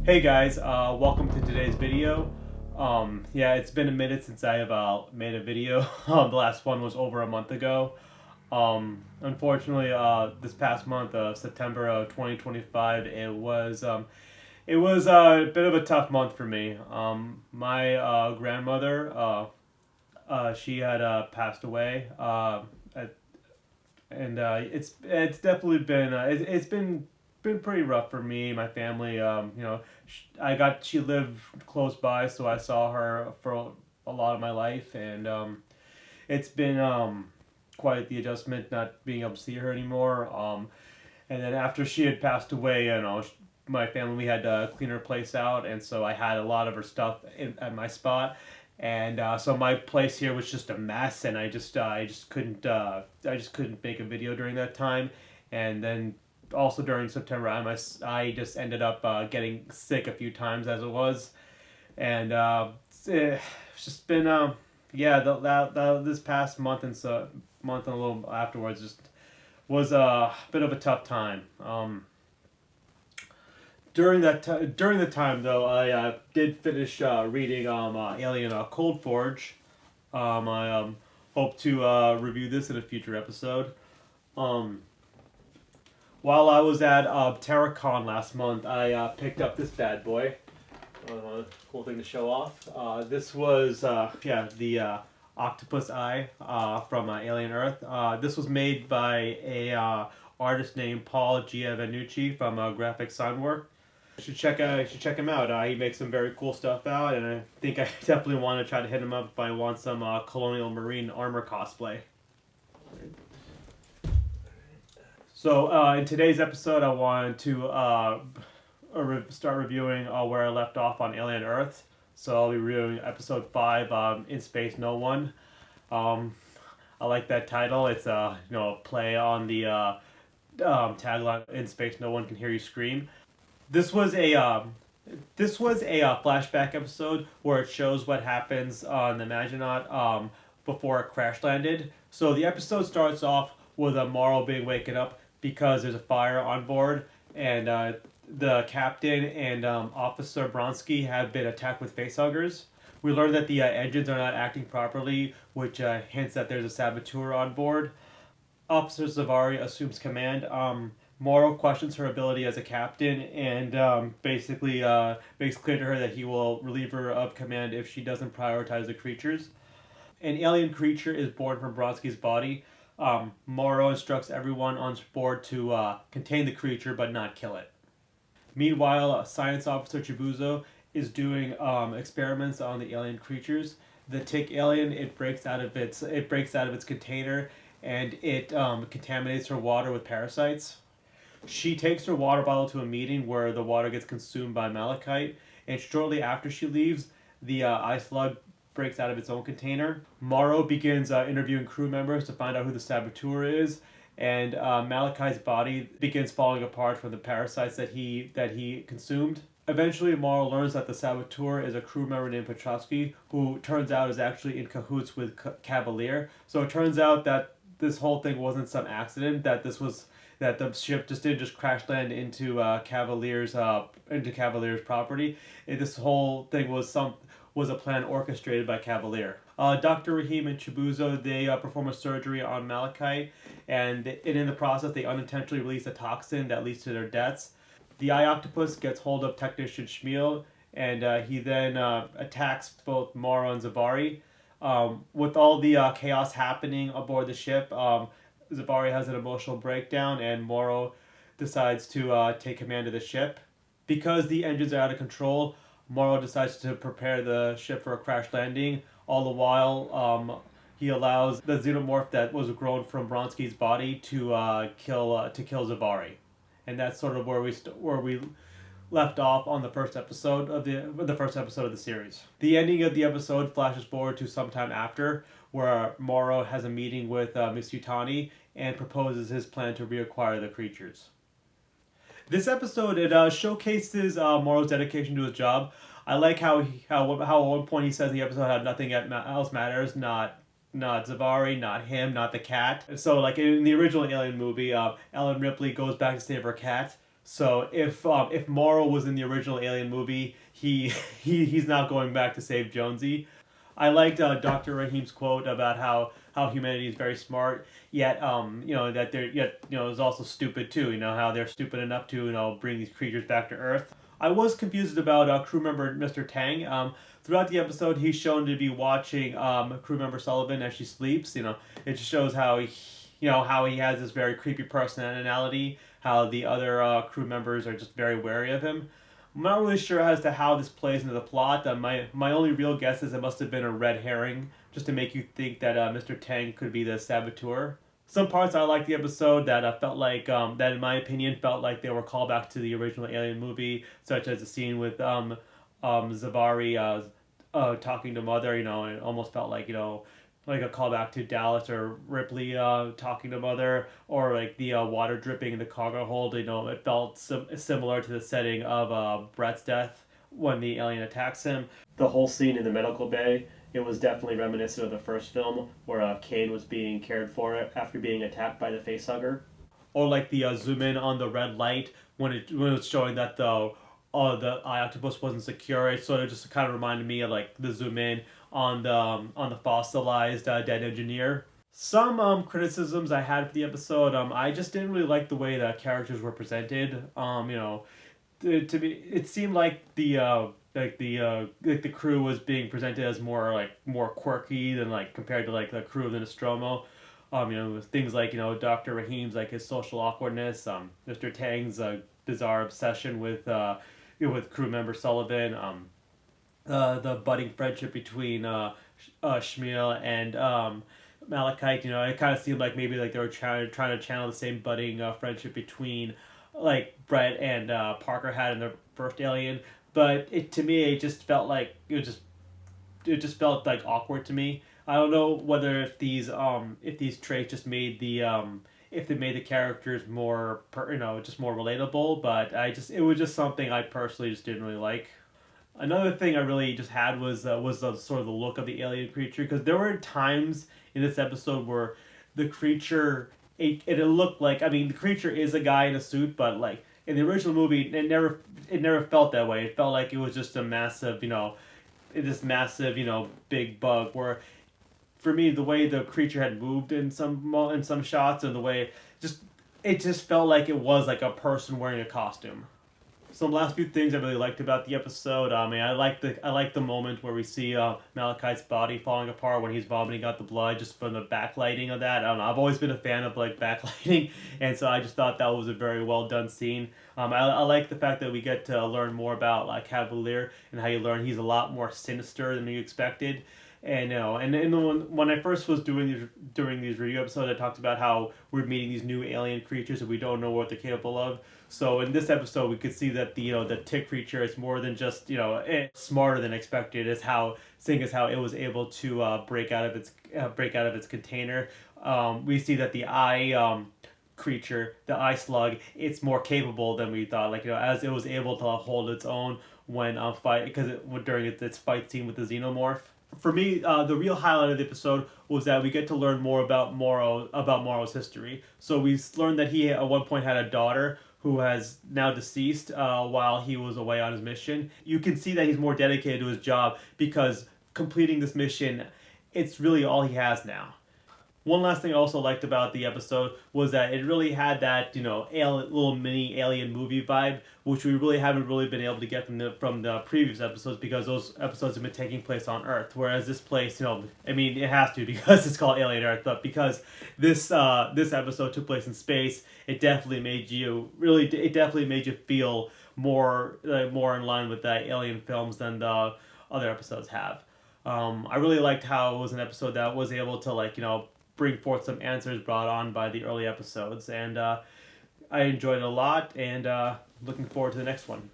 Hey guys, welcome to today's video. Yeah, it's been a minute since I have made a video. The last one was over a month ago. Unfortunately, this past month of September of 2025, it was a bit of a tough month for me. My grandmother, she had passed away, and it's definitely been it's been pretty rough for me, my family. She lived close by, so I saw her for a lot of my life, and it's been quite the adjustment not being able to see her anymore. And then after she had passed away, my family, we had to clean her place out, and so I had a lot of her stuff at my spot. And so my place here was just a mess, and I just couldn't make a video during that time. And then also during September, I just ended up getting sick a few times as it was, and it's just been yeah, this past month and a little afterwards just was a bit of a tough time. During the time though, I did finish reading Alien Cold Forge. I hope to review this in a future episode. Um, while I was at TerraCon last month, I picked up this bad boy. Cool thing to show off. This was the octopus eye from Alien Earth. This was made by a artist named Paul Giovannucci from Graphic Soundwork. You should check him out. He makes some very cool stuff out, and I think I definitely want to try to hit him up if I want some Colonial Marine armor cosplay. So in today's episode, I wanted to start reviewing where I left off on Alien Earth. So I'll be reviewing episode 5, In Space No One. I like that title. It's a play on the tagline "In Space No One Can Hear You Scream." This was a flashback episode where it shows what happens on the Maginaut before it crash landed. So the episode starts off with Morrow being waken up because there's a fire on board, and the captain and Officer Bronsky have been attacked with facehuggers. We learn that the engines are not acting properly, which hints that there's a saboteur on board. Officer Zavari assumes command. Morrow questions her ability as a captain and basically makes clear to her that he will relieve her of command if she doesn't prioritize the creatures. An alien creature is born from Bronsky's body. Morrow instructs everyone on board to contain the creature but not kill it. Meanwhile, Science Officer Chibuzo is doing experiments on the alien creatures. The tick alien, it breaks out of its container, and it contaminates her water with parasites. She takes her water bottle to a meeting where the water gets consumed by malachite, and shortly after she leaves, the ice slug breaks out of its own container. Morrow begins interviewing crew members to find out who the saboteur is, and Malachite's body begins falling apart from the parasites that he consumed. Eventually, Morrow learns that the saboteur is a crew member named Petrovsky, who turns out is actually in cahoots with Cavalier. So it turns out that this whole thing wasn't some accident, that the ship didn't just crash land into Cavalier's property. This whole thing was a plan orchestrated by Cavalier. Dr. Rahim and Chibuzo, they perform a surgery on Malachite, and in the process they unintentionally release a toxin that leads to their deaths. The eye octopus gets hold of Technician Schmiel, and he then attacks both Morrow and Zavari. With all the chaos happening aboard the ship, Zavari has an emotional breakdown, and Morrow decides to take command of the ship. Because the engines are out of control, Morrow decides to prepare the ship for a crash landing. All the while, he allows the xenomorph that was grown from Bronsky's body to kill Zavari, and that's sort of where we left off on the first episode of the series. The ending of the episode flashes forward to sometime after, where Morrow has a meeting with Miss Yutani and proposes his plan to reacquire the creatures. This episode, it showcases Morrow's dedication to his job. I like how at one point he says the episode had nothing else matters, not Zavari, not him, not the cat. So like in the original Alien movie, Ellen Ripley goes back to save her cat. So if Morrow was in the original Alien movie, he's not going back to save Jonesy. I liked Dr. Rahim's quote about how humanity is very smart, yet that they're yet is also stupid too. How they're stupid enough to bring these creatures back to Earth. I was confused about crew member Mr. Tang. Throughout the episode, he's shown to be watching crew member Sullivan as she sleeps. It just shows how how he has this very creepy personality. How the other crew members are just very wary of him. I'm not really sure as to how this plays into the plot. My only real guess is it must have been a red herring, just to make you think that Mr. Tang could be the saboteur. Some parts I liked the episode that felt like that in my opinion felt like they were callbacks to the original Alien movie, such as the scene with Zavari talking to Mother. It almost felt like a callback to Dallas or Ripley talking to Mother, or like the water dripping in the cargo hold. It felt similar to the setting of Brett's death when the alien attacks him. The whole scene in the medical bay, it was definitely reminiscent of the first film where Kane was being cared for after being attacked by the facehugger. Or like the zoom in on the red light when it was showing that the eye octopus wasn't secure. It sort of just kind of reminded me of like the zoom in on the fossilized dead engineer. Some criticisms I had for the episode, I just didn't really like the way the characters were presented. To me, it seemed like the crew was being presented as more quirky than compared to the crew of the Nostromo. With things like Dr. Rahim's his social awkwardness, Mr. Tang's bizarre obsession with crew member Sullivan, the budding friendship between Shmuel and Malachite. It kind of seemed like maybe they were trying to channel the same budding friendship between Brett and Parker had in the first Alien. But to me, it just felt like it just felt awkward to me. I don't know whether if these traits just made if they made the characters more just more relatable, but it was just something I personally just didn't really like. Another thing I really just had was the sort of the look of the alien creature, because there were times in this episode where the creature it looked like, I mean, the creature is a guy in a suit, but in the original movie it never felt that way. It felt like it was just a massive big bug, where for me the way the creature had moved in some shots, and the way it just felt like it was like a person wearing a costume. Some last few things I really liked about the episode. I like the moment where we see Malachite's body falling apart when he's vomiting out the blood, just from the backlighting of that. I don't know. I've always been a fan of backlighting, and so I just thought that was a very well done scene. I like the fact that we get to learn more about Cavalier, and how you learn he's a lot more sinister than you expected. And when I first was during these review episodes, I talked about how we're meeting these new alien creatures and we don't know what they're capable of. So in this episode, we could see that the tick creature is more than just smarter than expected. Seeing as how it was able to break out of its container. We see that the eye creature, the eye slug, it's more capable than we thought. As it was able to hold its own when during its fight scene with the xenomorph. For me, the real highlight of the episode was that we get to learn more about Morrow's history. So we learned that he at one point had a daughter who has now deceased while he was away on his mission. You can see that he's more dedicated to his job, because completing this mission, it's really all he has now. One last thing I also liked about the episode was that it really had that little mini alien movie vibe, which we really haven't really been able to get from the previous episodes, because those episodes have been taking place on Earth. Whereas this place, it has to, because it's called Alien Earth, but because this episode took place in space, it definitely made you feel more in line with the alien films than the other episodes have. I really liked how it was an episode that was able to bring forth some answers brought on by the early episodes, and I enjoyed it a lot, and looking forward to the next one.